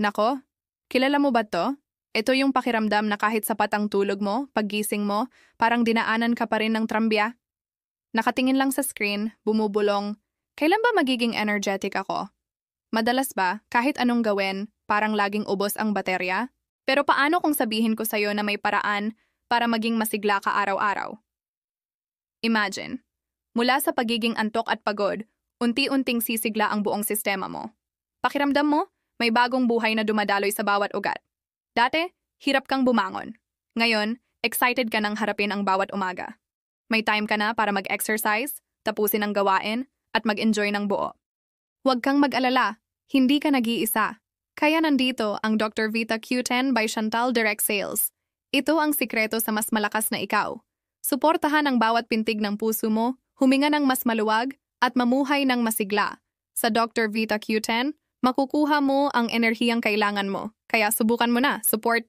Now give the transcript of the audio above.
Nako, kilala mo ba to? Ito yung pakiramdam na kahit sapat ang tulog mo, paggising mo, parang dinaanan ka pa rin ng trambya. Nakatingin lang sa screen, bumubulong, kailan ba magiging energetic ako? Madalas ba, kahit anong gawin, parang laging ubos ang baterya? Pero paano kung sabihin ko sa'yo na may paraan para maging masigla ka araw-araw? Imagine, mula sa pagiging antok at pagod, unti-unting sisigla ang buong sistema mo. Pakiramdam mo, may bagong buhay na dumadaloy sa bawat ugat. Dati, hirap kang bumangon. Ngayon, excited ka nang harapin ang bawat umaga. May time ka na para mag-exercise, tapusin ang gawain, at mag-enjoy ng buo. Huwag kang mag-alala, hindi ka nag-iisa. Kaya nandito ang Dr. Vita Q10 by Chantal Direct Sales. Ito ang sikreto sa mas malakas na ikaw. Suportahan ang bawat pintig ng puso mo, huminga ng mas maluwag, at mamuhay ng masigla. Sa Dr. Vita Q10, makukuha mo ang enerhiyang kailangan mo. Kaya subukan mo na, support